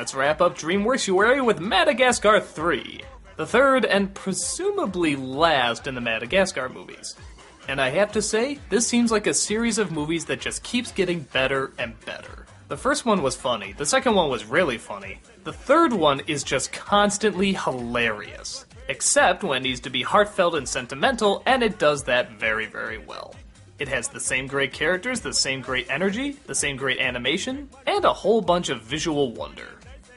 let's wrap up DreamWorks with Madagascar 3, the third and presumably last in the Madagascar movies. And I have to say, this seems like a series of movies that just keeps getting better and better. The first one was funny, the second one was really funny, the third one is just constantly hilarious. Except when it needs to be heartfelt and sentimental, and it does that very, very well. It has the same great characters, the same great energy, the same great animation, and a whole bunch of visual wonder.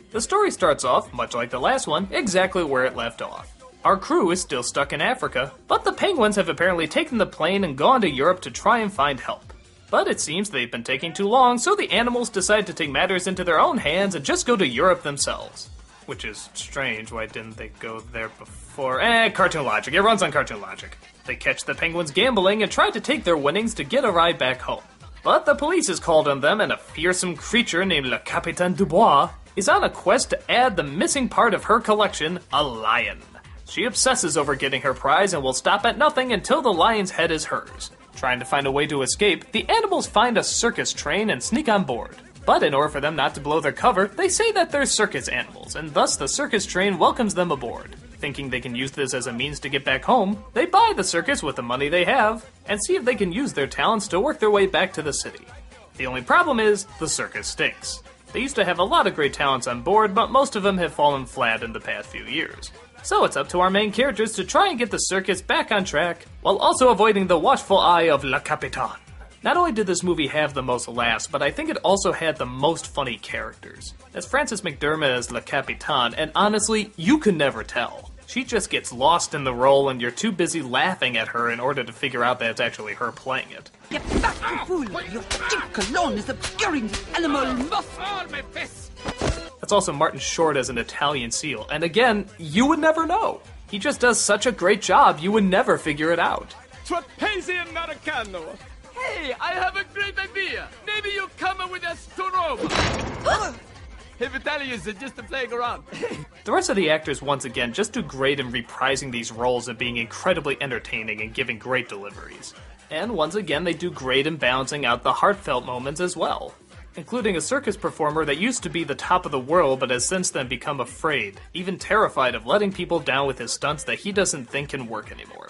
The story starts off, much like the last one, exactly where it left off. Our crew is still stuck in Africa, but the penguins have apparently taken the plane and gone to Europe to try and find help. But it seems they've been taking too long, so the animals decide to take matters into their own hands and just go to Europe themselves. Which is strange, why didn't they go there before? Cartoon logic, it runs on cartoon logic. They catch the penguins gambling and try to take their winnings to get a ride back home. But the police is called on them and a fearsome creature named Le Capitaine Dubois is on a quest to add the missing part of her collection, a lion. She obsesses over getting her prize and will stop at nothing until the lion's head is hers. Trying to find a way to escape, the animals find a circus train and sneak on board. But in order for them not to blow their cover, they say that they're circus animals, and thus the circus train welcomes them aboard. Thinking they can use this as a means to get back home, they buy the circus with the money they have, and see if they can use their talents to work their way back to the city. The only problem is, the circus stinks. They used to have a lot of great talents on board, but most of them have fallen flat in the past few years. So it's up to our main characters to try and get the circus back on track, while also avoiding the watchful eye of Le Capitaine. Not only did this movie have the most laughs, but I think it also had the most funny characters. As Frances McDermott as Le Capitaine, and honestly, you can never tell. She just gets lost in the role and you're too busy laughing at her in order to figure out that it's actually her playing it. Get back, you fool! Your cheap cologne is obscuring the animal muscle! That's also Martin Short as an Italian seal, and again, you would never know. He just does such a great job, you would never figure it out. Trapezium Americano! Hey, I have a great idea! Maybe you come up with a storoma! If Italians are just playing around. The rest of the actors, once again, just do great in reprising these roles and being incredibly entertaining and giving great deliveries. And once again, they do great in balancing out the heartfelt moments as well. Including a circus performer that used to be the top of the world but has since then become afraid, even terrified of letting people down with his stunts that he doesn't think can work anymore.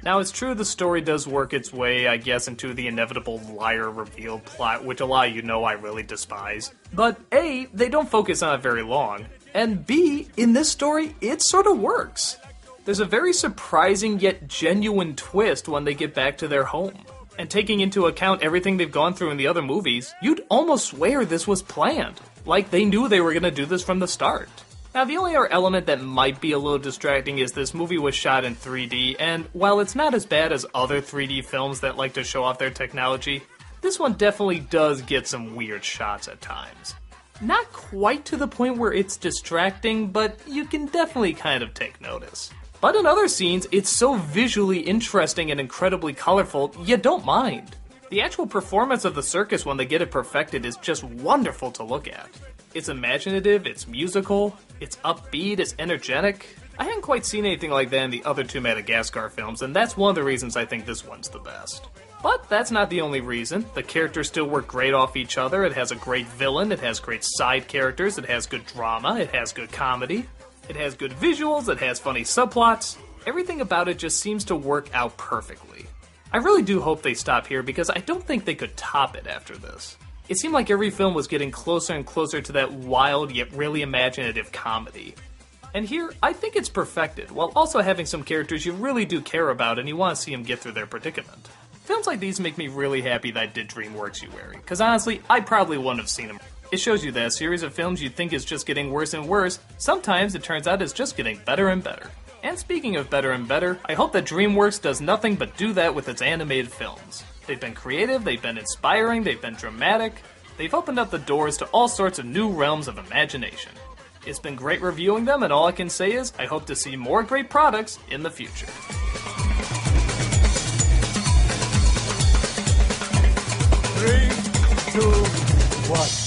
Now, it's true the story does work its way, I guess, into the inevitable liar reveal plot, which a lot of you know I really despise. But A, they don't focus on it very long, and B, in this story, it sort of works. There's a very surprising yet genuine twist when they get back to their home. And taking into account everything they've gone through in the other movies, you'd almost swear this was planned. Like they knew they were going to do this from the start. Now, the only other element that might be a little distracting is this movie was shot in 3D, and while it's not as bad as other 3D films that like to show off their technology, this one definitely does get some weird shots at times. Not quite to the point where it's distracting, but you can definitely kind of take notice. But in other scenes, it's so visually interesting and incredibly colorful, you don't mind. The actual performance of the circus when they get it perfected is just wonderful to look at. It's imaginative, it's musical, it's upbeat, it's energetic. I hadn't quite seen anything like that in the other two Madagascar films, and that's one of the reasons I think this one's the best. But that's not the only reason. The characters still work great off each other, it has a great villain, it has great side characters, it has good drama, it has good comedy, it has good visuals, it has funny subplots. Everything about it just seems to work out perfectly. I really do hope they stop here because I don't think they could top it after this. It seemed like every film was getting closer and closer to that wild yet really imaginative comedy. And here, I think it's perfected, while also having some characters you really do care about and you want to see them get through their predicament. Films like these make me really happy that I did DreamWorks Uwary, because honestly, I probably wouldn't have seen them. It shows you that a series of films you think is just getting worse and worse, sometimes it turns out it's just getting better and better. And speaking of better and better, I hope that DreamWorks does nothing but do that with its animated films. They've been creative, they've been inspiring, they've been dramatic, they've opened up the doors to all sorts of new realms of imagination. It's been great reviewing them, and all I can say is, I hope to see more great products in the future. 3, 2, 1.